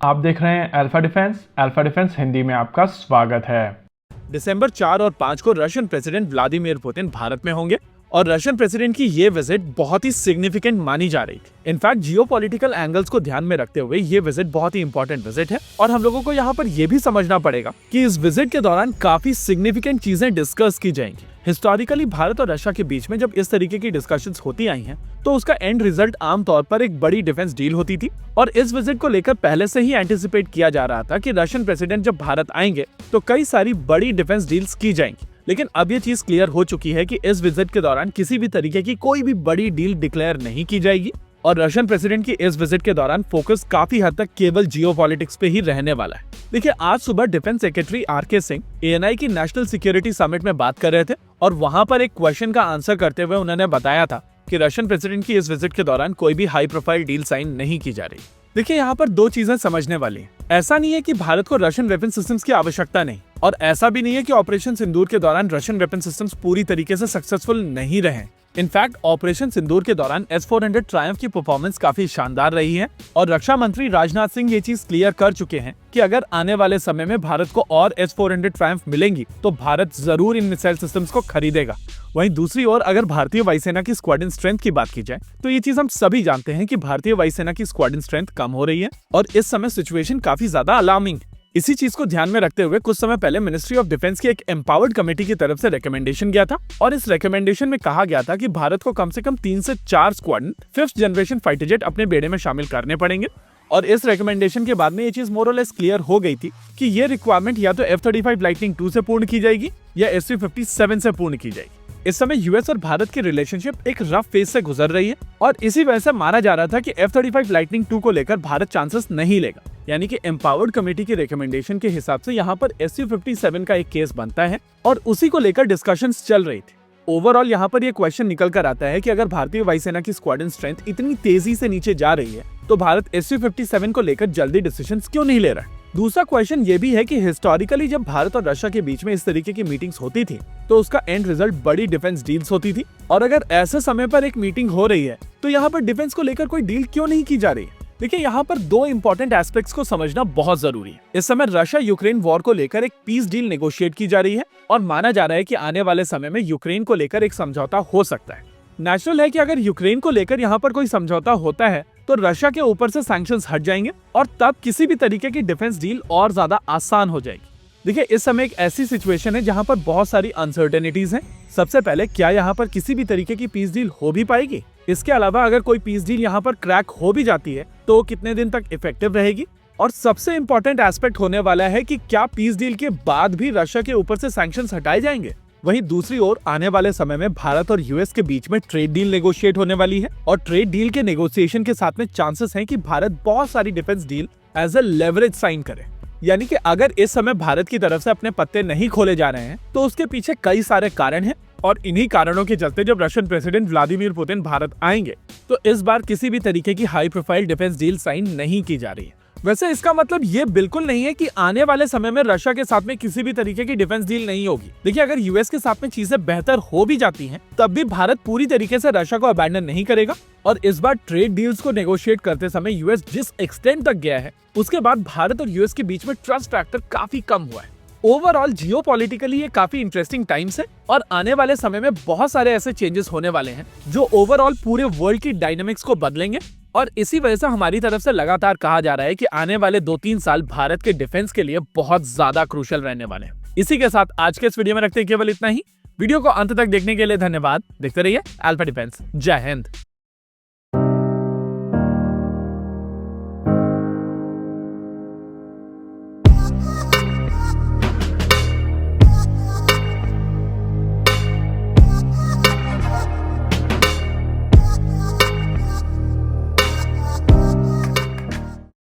आप देख रहे हैं अल्फा डिफेंस हिंदी में आपका स्वागत है। दिसंबर 4 और 5 को Russian president Vladimir Putin Bharat में होंगे और रशियन प्रेसिडेंट की ये विजिट बहुत ही सिग्निफिकेंट मानी जा रही थी। इनफैक्ट जियोपॉलिटिकल एंगल्स को ध्यान में रखते हुए ये विजिट बहुत ही इंपॉर्टेंट विजिट है और हम लोगों को यहाँ पर ये भी समझना पड़ेगा कि इस विजिट के दौरान काफी सिग्निफिकेंट चीजें डिस्कस की जाएंगी। हिस्टोरिकली भारत और रशिया के बीच में जब इस तरीके की डिस्कशंस होती आई हैं, तो उसका एंड रिजल्ट आमतौर पर एक बड़ी डिफेंस डील होती थी और इस विजिट को लेकर पहले से ही एंटिसिपेट किया जा रहा था कि रशियन प्रेसिडेंट जब भारत आएंगे तो कई सारी बड़ी डिफेंस डील्स की जाएंगी। लेकिन अब ये चीज क्लियर हो चुकी है कि इस विजिट के दौरान किसी भी तरीके की कोई भी बड़ी डील डिक्लेयर नहीं की जाएगी और रशियन प्रेसिडेंट की इस विजिट के दौरान फोकस काफी हद तक केवल जियोपॉलिटिक्स पे ही रहने वाला है। देखिए, आज सुबह defence secretary R K. Singh ANI की नेशनल सिक्योरिटी समिट में बात कर रहे थे और वहां पर एक क्वेश्चन का आंसर करते हुए उन्होंने बताया था कि रशियन प्रेसिडेंट की इस विजिट के दौरान कोई भी हाई प्रोफाइल डील साइन नहीं की जा रही। देखिए, यहाँ पर दो चीजें समझने वाली हैं। ऐसा नहीं है कि भारत को रशियन वेपन सिस्टम्स की आवश्यकता नहीं और ऐसा भी नहीं है कि ऑपरेशन सिंदूर के दौरान रशियन वेपन सिस्टम्स पूरी तरीके से सक्सेसफुल नहीं रहे। इनफैक्ट ऑपरेशन सिंदूर के दौरान S-400 ट्रायम्फ की परफॉर्मेंस काफी शानदार रही है और रक्षा मंत्री राजनाथ सिंह ये चीज क्लियर कर चुके हैं कि अगर आने वाले समय में भारत को और S-400 ट्रायम्फ मिलेंगी तो भारत जरूर इन मिसाइल सिस्टम्स को खरीदेगा। वहीं दूसरी ओर अगर भारतीय वायुसेना की स्क्वाड्रन स्ट्रेंथ की बात की जाए तो ये चीज हम सभी जानते हैं कि भारतीय वायुसेना की स्क्वाड्रन स्ट्रेंथ कम हो रही है और इस समय सिचुएशन काफी ज्यादा अलार्मिंग है। इसी चीज को ध्यान में रखते हुए कुछ समय पहले मिनिस्ट्री ऑफ डिफेंस की एक एम्पावर्ड कमेटी की तरफ से रिकमेंडेशन गया था और इस रिकमेंडेशन में कहा गया था कि भारत को कम से कम 3 से 4 squadron 5th generation fighter jet अपने बेड़े में शामिल करने पड़ेंगे। और इस रिकमेंडेशन के बाद में ये चीज मोर और लेस क्लियर हो गई थी कि ये रिक्वायरमेंट या तो F-35 लाइटनिंग 2 से पूर्ण की जाएगी या SU-57 से पूर्ण की जाएगी। इस समय यूएस और भारत की रिलेशनशिप एक रफ फेज से गुजर रही है और इसी वजह से माना जा रहा था कि F-35 लाइटनिंग 2 को लेकर भारत चांसेस नहीं लेगा। यानी कि एम्पावर्ड कमेटी की रिकमेंडेशन के हिसाब से यहाँ पर SU-57 का एक केस बनता है और उसी को लेकर डिस्कशंस चल रही थी। ओवरऑल यहाँ पर ये क्वेश्चन निकल कर आता है कि अगर भारतीय वायुसेना की स्क्वाड्रन स्ट्रेंथ इतनी तेजी से नीचे जा रही है तो भारत SU-57 को लेकर जल्दी डिसीजंस क्यों नहीं ले रहा है। दूसरा क्वेश्चन ये भी है कि हिस्टोरिकली जब भारत और रशिया के बीच में इस तरीके की मीटिंग्स होती थी तो उसका एंड रिजल्ट बड़ी डिफेंस डील्स होती थी और अगर ऐसे समय पर एक मीटिंग हो रही है तो यहाँ पर डिफेंस को लेकर कोई डील क्यों नहीं की जा रही है। देखिए, यहाँ पर दो इंपॉर्टेंट एस्पेक्ट्स को समझना बहुत जरूरी है। इस समय रशिया यूक्रेन वॉर को लेकर एक पीस डील नेगोशिएट की जा रही है और माना जा रहा है कि आने वाले समय में यूक्रेन को लेकर एक समझौता हो सकता है। नेचुरल है कि अगर यूक्रेन को लेकर यहाँ पर कोई समझौता होता है तो रशिया के ऊपर से सैंक्शंस हट जाएंगे और तब किसी भी तरीके की डिफेंस डील और ज्यादा आसान हो जाएगी। देखिए, इस समय एक ऐसी सिचुएशन है जहाँ पर बहुत सारी अनसर्टेनिटीज हैं। सबसे पहले, क्या यहाँ पर किसी भी तरीके की पीस डील हो भी पाएगी? इसके अलावा अगर कोई पीस डील यहाँ पर क्रैक हो भी जाती है तो कितने दिन तक इफेक्टिव रहेगी? और सबसे इंपॉर्टेंट एस्पेक्ट होने वाला है कि क्या पीस डील के बाद भी रशिया के ऊपर से सैंक्शंस हटाए जाएंगे? वहीं दूसरी ओर आने वाले समय में भारत और यूएस के बीच में ट्रेड डील नेगोशिएट होने वाली है और ट्रेड डील के नेगोशिएशन के साथ में चांसेस हैं कि भारत बहुत सारी defence deal as a leverage sign करे। यानी कि अगर इस समय भारत की तरफ से अपने पत्ते नहीं खोले जा रहे हैं तो उसके पीछे कई सारे कारण हैं और इन्हीं कारणों के चलते जब Russian president Vladimir Putin Bharat आएंगे तो इस बार किसी भी तरीके की high profile defence deal sign नहीं की जा रही है। वैसे इसका मतलब ये बिल्कुल नहीं है कि आने वाले समय में रशिया के साथ में किसी भी तरीके की डिफेंस डील नहीं होगी। देखिए, अगर यूएस के साथ में चीजें बेहतर हो भी जाती हैं तब भी भारत पूरी तरीके से रशिया को अबैंडन नहीं करेगा और इस बार ट्रेड डील्स को नेगोशिएट करते समय यूएस जिस एक्सटेंट तक गया है उसके बाद भारत और यूएस के बीच में ट्रस्ट फैक्टर काफी कम हुआ है। ओवरऑल जियोपॉलिटिकली ये काफी इंटरेस्टिंग टाइम्स है और आने वाले समय में बहुत सारे ऐसे चेंजेस होने वाले हैं जो ओवरऑल पूरे वर्ल्ड की डायनामिक्स को बदलेंगे और इसी वजह से हमारी तरफ से लगातार कहा जा रहा है कि आने वाले 2-3 साल भारत के डिफेंस के लिए बहुत ज्यादा क्रूशियल रहने वाले हैं। इसी के साथ आज के इस वीडियो में रखते हैं केवल इतना ही। वीडियो को अंत तक देखने के लिए धन्यवाद। देखते रहिए अल्फा डिफेंस। जय हिंद।